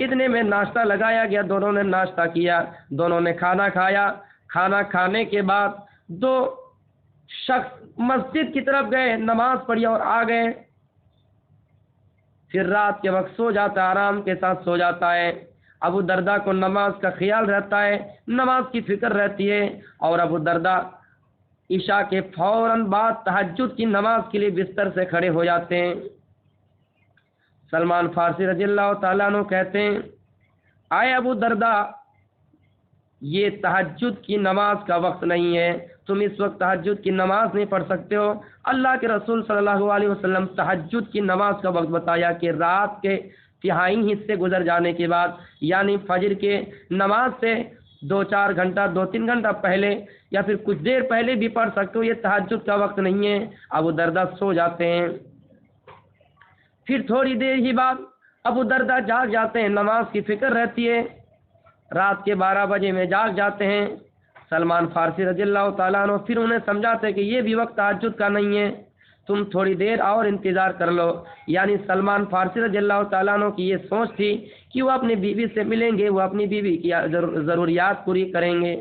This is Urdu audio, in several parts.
اتنے میں ناشتہ لگایا گیا، دونوں نے ناشتہ کیا، دونوں نے کھانا کھایا۔ کھانا کھانے کے بعد دو شخص مسجد کی طرف گئے، نماز پڑھی اور آ گئے۔ پھر رات کے وقت سو جاتا ہے، آرام کے ساتھ سو جاتا ہے۔ ابو درداء کو نماز کا خیال رہتا ہے، نماز کی فکر رہتی ہے، اور ابو درداء عشاء کے فوراً بعد تہجد کی نماز کے لیے بستر سے کھڑے ہو جاتے ہیں۔ سلمان فارسی رضی اللہ تعالیٰ عنہ کہتے ہیں، آئے ابو درداء، یہ تہجد کی نماز کا وقت نہیں ہے، تم اس وقت تہجد کی نماز نہیں پڑھ سکتے ہو۔ اللہ کے رسول صلی اللہ علیہ وسلم تہجد کی نماز کا وقت بتایا کہ رات کے تہائی حصے گزر جانے کے بعد، یعنی فجر کے نماز سے 2-4 گھنٹہ 2-3 گھنٹہ پہلے یا پھر کچھ دیر پہلے بھی پڑھ سکتے ہو، یہ تہجد کا وقت نہیں ہے۔ ابو درداء سو جاتے ہیں۔ پھر تھوڑی دیر ہی بعد ابو درداء جاگ جاتے ہیں، نماز کی فکر رہتی ہے، رات کے 12 بجے میں جاگ جاتے ہیں۔ سلمان فارسی رضی اللہ تعالیٰ عنہ پھر انہیں سمجھاتے کہ یہ بھی وقت تہجد کا نہیں ہے، تم تھوڑی دیر اور انتظار کر لو۔ یعنی سلمان فارسی رضی اللہ تعالیٰ عنہ کی یہ سوچ تھی کہ وہ اپنی بیوی سے ملیں گے، وہ اپنی بیوی کی ضروریات پوری کریں گے،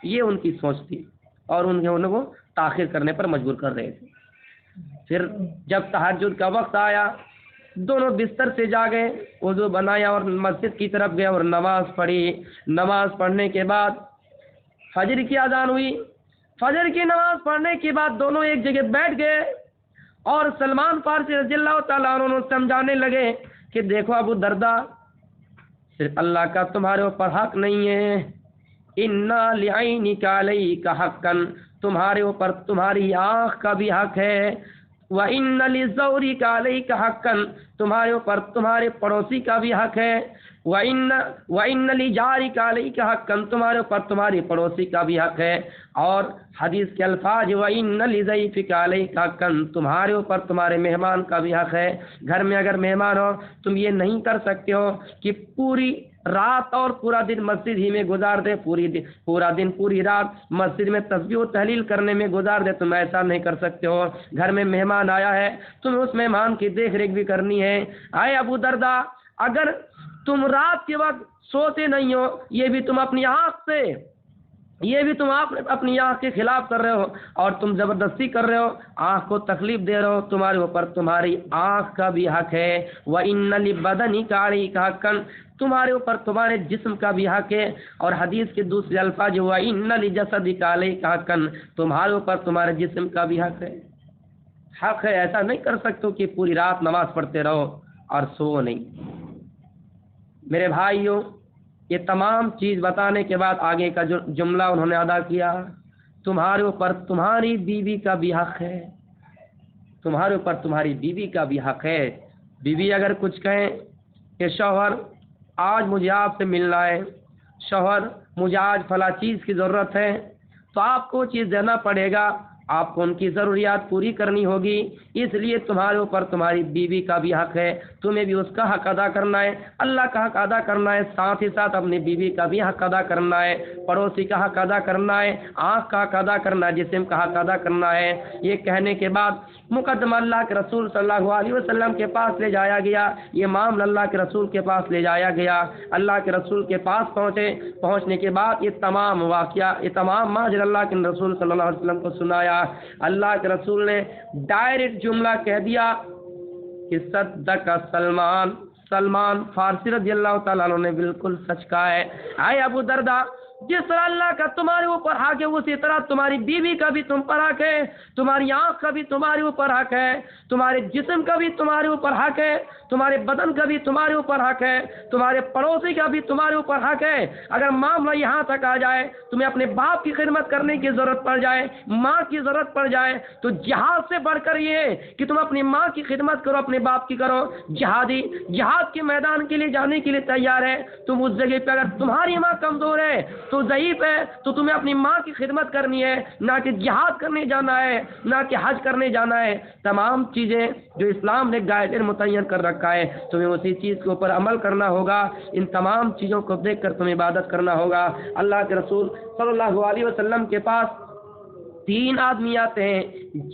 یہ ان کی سوچ تھی، اور ان کو تاخیر کرنے پر مجبور کر رہے تھے۔ پھر جب تہجد کا وقت آیا، دونوں بستر سے جاگے، وضو بنایا اور مسجد کی طرف گئے اور نماز پڑھی۔ نماز پڑھنے کے بعد فجر کی اذان ہوئی۔ فجر کی نماز پڑھنے کے بعد دونوں ایک جگہ بیٹھ گئے اور سلمان فارسی رضی اللہ تعالیٰ عنہ سمجھانے لگے کہ دیکھو ابو درداء، صرف اللہ کا تمہارے اوپر حق نہیں ہے، اِنَّا لِعَيْنِكَ عَلَيْكَ حَقًّا، تمہارے اوپر تمہاری آنکھ کا بھی حق ہے، وَإِنَّ لِزَوْرِكَ عَلَيْكَ حَقًّا، تمہارے اوپر تمہارے پڑوسی کا بھی حق ہے، وَإِنَّ لِجَارِكَ عَلَيْكَ حَقًّا، تمہارے اوپر تمہاری پڑوسی کا بھی حق ہے۔ اور حدیث کے الفاظ وَإِنَّ لِضَيْفِكَ عَلَيْكَ حَقًّا، تمہارے اوپر تمہارے مہمان کا بھی حق ہے۔ گھر میں اگر مہمان ہو، تم یہ نہیں کر سکتے ہو کہ پوری رات اور پورا دن مسجد ہی میں گزار دے، پورا دن پوری رات مسجد میں تسبیح و تحلیل کرنے میں گزار دے، تم ایسا نہیں کر سکتے ہو۔ گھر میں مہمان آیا ہے، تمہیں اس مہمان کی دیکھ ریکھ بھی کرنی ہے۔ آئے ابو درداء، اگر تم رات کے وقت سوتے نہیں ہو، یہ بھی تم اپنی آنکھ کے خلاف کر رہے ہو، اور تم زبردستی کر رہے ہو، آنکھ کو تکلیف دے رہے ہو، تمہارے اوپر تمہاری آنکھ کا بھی حق ہے۔ وَإِنَّ لِبَدَنِكَ عَلَيْكَ حَقًّا، تمہارے اوپر تمہارے جسم کا بھی حق ہے۔ اور حدیث کے دوسرے الفاظ وَإِنَّ لِجَسَدِكَ عَلَيْكَ حَقًّا، تمہارے اوپر تمہارے جسم کا بھی حق ہے۔ حق ہے، ایسا نہیں کر سکتے کہ پوری رات نماز پڑھتے رہو اور سو نہیں۔ میرے بھائیوں، یہ تمام چیز بتانے کے بعد آگے کا جو جملہ انہوں نے ادا کیا، تمہارے اوپر تمہاری بیوی کا بھی حق ہے، تمہارے اوپر تمہاری بیوی کا بھی حق ہے۔ بیوی اگر کچھ کہیں کہ شوہر آج مجھے آپ سے ملنا ہے، شوہر مجھے آج فلاں چیز کی ضرورت ہے، تو آپ کو چیز دینا پڑے گا، آپ کو ان کی ضروریات پوری کرنی ہوگی۔ اس لیے تمہارے اوپر تمہاری بیوی کا بھی حق ہے، تمہیں بھی اس کا حق ادا کرنا ہے، اللہ کا حق ادا کرنا ہے، ساتھ ہی ساتھ اپنی بیوی کا بھی حق ادا کرنا ہے، پڑوسی کا حق ادا کرنا ہے، آنکھ کا حق ادا کرنا ہے، جسم کا حق ادا کرنا ہے۔ یہ کہنے کے بعد مقدمہ اللہ کے رسول صلی اللہ علیہ وسلم کے پاس لے جایا گیا، یہ معاملہ اللہ کے رسول کے پاس لے جایا گیا۔ اللہ کے رسول کے پاس پہنچنے کے بعد یہ تمام واقعہ، یہ تمام ماجرا اللہ کے رسول صلی اللہ علیہ وسلم کو سنایا۔ اللہ کے رسول نے ڈائریکٹ جملہ کہہ دیا کہ صدق سلمان فارسی رضی اللہ تعالیٰ عنہ نے بالکل سچ کہا ہے۔ اے ابو درداء، جس طرح اللہ کا تمہارے اوپر حق ہے، اسی طرح تمہاری بیوی کا بھی تم پر حق ہے، تمہاری آنکھ کا بھی تمہارے اوپر حق ہے، تمہارے جسم کا بھی تمہارے اوپر حق ہے، تمہارے بدن کا بھی تمہارے اوپر حق ہے، تمہارے پڑوسی کا بھی تمہارے اوپر حق ہے۔ اگر معاملہ یہاں تک آ جائے، تمہیں اپنے باپ کی خدمت کرنے کی ضرورت پڑ جائے، ماں کی ضرورت پڑ جائے، تو جہاد سے بڑھ کر یہ کہ تم اپنی ماں کی خدمت کرو، اپنے باپ کی کرو، جہاد کے میدان کے لیے جانے کے لیے تیار ہے، تم اس جگہ پہ اگر تمہاری ماں کمزور ہے تو ضعیف ہے، تو تمہیں اپنی ماں کی خدمت کرنی ہے، نہ کہ جہاد کرنے جانا ہے، نہ کہ حج کرنے جانا ہے۔ تمام چیزیں جو اسلام نے گائیڈ متعین کر رکھا ہے، تمہیں اسی چیز کے اوپر عمل کرنا ہوگا، ان تمام چیزوں کو دیکھ کر تمہیں عبادت کرنا ہوگا۔ اللہ کے رسول صلی اللہ علیہ وسلم کے پاس 3 آدمی آتے ہیں،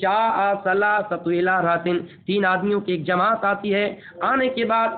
جاء ثلاثۃ الی رہطٍ، 3 آدمیوں کی ایک جماعت آتی ہے۔ آنے کے بعد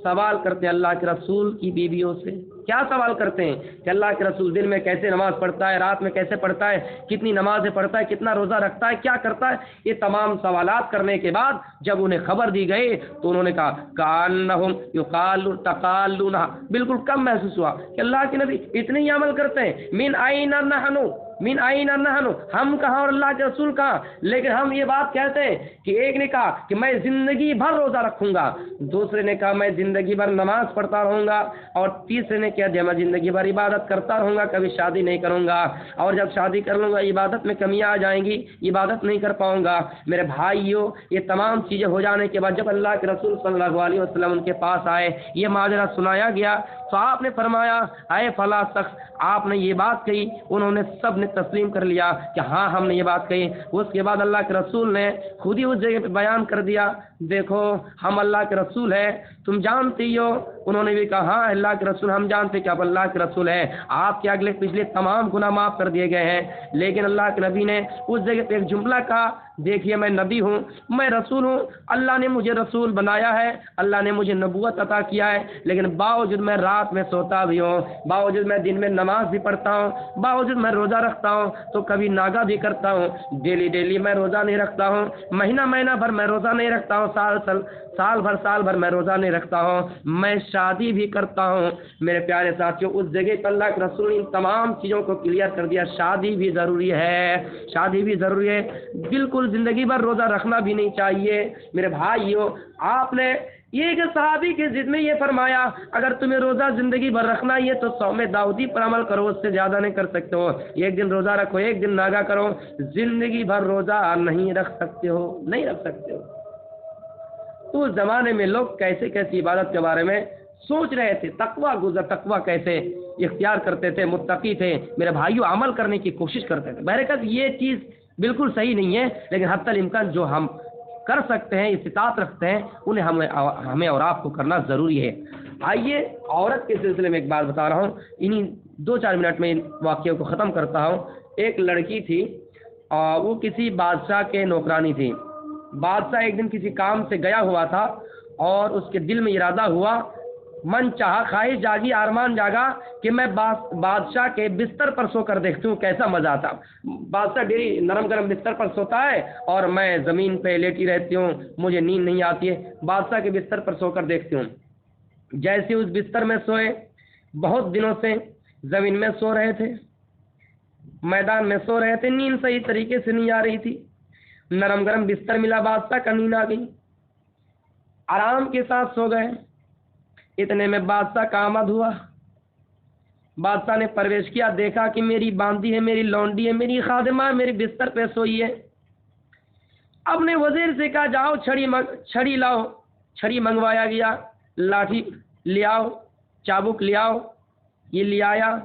سوال کرتے ہیں اللہ کے رسول کی بیویوں سے. کیا سوال کرتے ہیں کہ اللہ کے رسول دن میں کیسے نماز پڑھتا ہے, رات میں کیسے پڑھتا ہے, کتنی نمازیں پڑھتا ہے, کتنا روزہ رکھتا ہے, کیا کرتا ہے. یہ تمام سوالات کرنے کے بعد جب انہیں خبر دی گئی تو انہوں نے کہا کانہم یقال تقالون, بالکل کم محسوس ہوا کہ اللہ کے نبی اتنے ہی عمل کرتے ہیں. من این نحن, من این نحن, ہم کہاں اور اللہ کے رسول کہاں. لیکن ہم یہ بات کہتے ہیں کہ ایک نے کہا کہ میں زندگی بھر روزہ رکھوں گا, دوسرے نے کہا میں زندگی بھر نماز پڑھتا رہوں گا, اور تیسرے نے کہا میں زندگی بھر عبادت کرتا رہوں گا, کبھی شادی نہیں کروں گا, اور جب شادی کر لوں گا عبادت میں کمیاں آ جائیں گی, عبادت نہیں کر پاؤں گا. میرے بھائیوں, یہ تمام چیزیں ہو جانے کے بعد جب اللہ کے رسول صلی اللہ علیہ وسلم ان کے پاس آئے, یہ ماجرا سنایا گیا, تو آپ نے فرمایا اے فلاں شخص, آپ نے یہ بات کہی. انہوں نے سب نے تسلیم کر لیا کہ ہاں ہم نے یہ بات کہی. اس کے بعد اللہ کے رسول نے خود ہی اس جگہ پہ بیان کر دیا, دیکھو ہم اللہ کے رسول ہیں, تم جانتی ہو. انہوں نے بھی کہا ہاں اللہ کے رسول ہم جانتے کہ آپ اللہ کے رسول ہیں, آپ کے اگلے پچھلے تمام گناہ معاف کر دیے گئے ہیں. لیکن اللہ کے نبی نے اس جگہ پہ ایک جملہ کہا, دیکھیے میں نبی ہوں, میں رسول ہوں, اللہ نے مجھے رسول بنایا ہے, اللہ نے مجھے نبوت عطا کیا ہے, لیکن باوجود میں رات میں سوتا بھی ہوں, باوجود میں دن میں نماز بھی پڑھتا ہوں, باوجود میں روزہ رکھتا ہوں, تو کبھی ناگا بھی کرتا ہوں. ڈیلی میں روزہ نہیں رکھتا ہوں, مہینہ بھر میں روزہ نہیں رکھتا ہوں, سال بھر میں روزہ نہیں رکھتا ہوں, میں شادی بھی کرتا ہوں. میرے پیارے ساتھیوں, اس جگہ پر اللہ کے رسول نے ان تمام چیزوں کو کلیئر کر دیا. شادی بھی ضروری ہے, شادی بھی ضروری ہے, بالکل زندگی بھر روزہ رکھنا بھی نہیں چاہیے. میرے بھائیوں, آپ نے یہ کہ صحابی کی ضد میں یہ فرمایا اگر تمہیں روزہ زندگی بھر رکھنا ہے تو صوم داؤدی پر عمل کرو, اس سے زیادہ نہیں کر سکتے ہو. ایک دن روزہ رکھو, ایک دن ناگا کرو, زندگی بھر روزہ نہیں رکھ سکتے ہو, نہیں رکھ سکتے ہو. تو اس زمانے میں لوگ کیسے کیسی عبادت کے بارے میں سوچ رہے تھے, تقوی کیسے اختیار کرتے تھے, متقی تھے. میرے بھائیوں, عمل کرنے کی کوشش کرتے تھے. بہرکت یہ چیز بالکل صحیح نہیں ہے, لیکن حتی الامکان جو ہم کر سکتے ہیں, استطاعت رکھتے ہیں, انہیں ہمیں اور آپ کو کرنا ضروری ہے. آئیے عورت کے سلسلے میں ایک بات بتا رہا ہوں, انہی 2-4 منٹ میں ان واقعوں کو ختم کرتا ہوں. ایک لڑکی تھی, وہ کسی بادشاہ کے نوکرانی تھی. بادشاہ ایک دن کسی کام سے گیا ہوا تھا, اور اس کے دل میں ارادہ ہوا, من چاہا, خواہش جاگی, ارمان جاگا کہ میں بادشاہ کے بستر پر سو کر دیکھتی ہوں کیسا مزہ آتا. بادشاہ ڈیری نرم گرم بستر پر سوتا ہے اور میں زمین پہ لیٹی رہتی ہوں, مجھے نیند نہیں آتی ہے. بادشاہ کے بستر پر سو کر دیکھتی ہوں. جیسے اس بستر میں سوئے, بہت دنوں سے زمین میں سو رہے تھے, میدان میں سو رہے تھے, نیند صحیح طریقے سے نہیں آ رہی تھی. نرم گرم بستر ملا, بادشاہ کا نیند آ گئی, آرام کے ساتھ سو گئے. اتنے میں بادشاہ کا آمد ہوا. بادشاہ نے پرویش کیا, دیکھا کہ میری باندی ہے, میری لونڈی ہے, میری خادمہ ہے, میری بستر پہ سوئی ہے. اپنے وزیر سے کہا جاؤ چھڑی لاؤ. چھڑی منگوایا گیا, لاٹھی لے آؤ, چابک لے آؤ. یہ لے آیا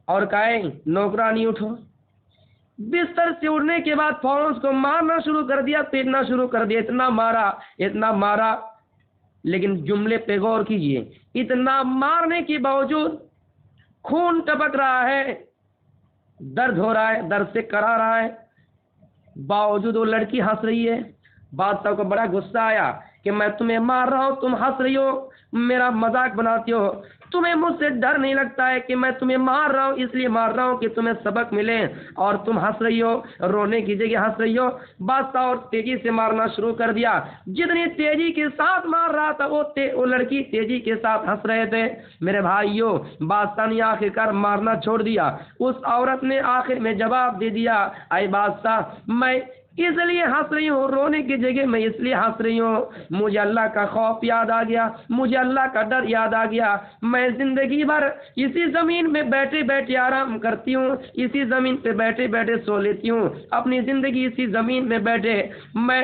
اور کہے نوکرانی اٹھو. بستر سے اڑنے کے بعد فوراً اس کو مارنا شروع کر دیا, پیٹنا شروع کر دیا. اتنا مارا, لیکن جملے پہ غور کیجئے, اتنا مارنے کے باوجود خون ٹپک رہا ہے, درد ہو رہا ہے, درد سے کرا رہا ہے, باوجود وہ لڑکی ہنس رہی ہے. بادشاہ کو بڑا غصہ آیا کہ میں تمہیں مار رہا ہوں, تم ہنس رہی ہو, میرا مذاق بناتی ہو. تمہیں مجھ سے ڈر نہیں لگتا ہے کہ میں تمہیں مار رہا ہوں, اس لیے مار رہا ہوں کہ تمہیں سبق ملے, اور تم ہنس رہی ہو, رونے کی جگہ ہنس رہی ہو. بادشاہ اور تیزی سے مارنا شروع کر دیا. جتنی تیزی کے ساتھ مار رہا تھا وہ لڑکی تیزی کے ساتھ ہنس رہے تھے. میرے بھائیوں, بادشاہ نے آخرکار مارنا چھوڑ دیا. اس عورت نے آخر میں جواب دے دیا, اے بادشاہ, میں اس لیے ہنس رہی ہوں, رونے کی جگہ میں اس لیے ہنس رہی ہوں, مجھے اللہ کا خوف یاد آ گیا, مجھے اللہ کا ڈر یاد آ گیا. میں زندگی بھر اسی زمین میں بیٹھے بیٹھے آرام کرتی ہوں, اسی زمین پہ بیٹھے بیٹھے سو لیتی ہوں. اپنی زندگی اسی زمین میں بیٹھے میں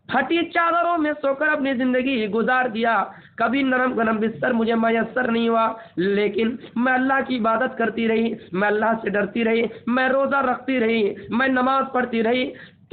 پھٹی چادروں میں سو کر اپنی زندگی گزار دیا. کبھی نرم گرم بستر مجھے میسر نہیں ہوا, لیکن میں اللہ کی عبادت کرتی رہی, میں اللہ سے ڈرتی رہی, میں روزہ رکھتی رہی, میں نماز پڑھتی رہی.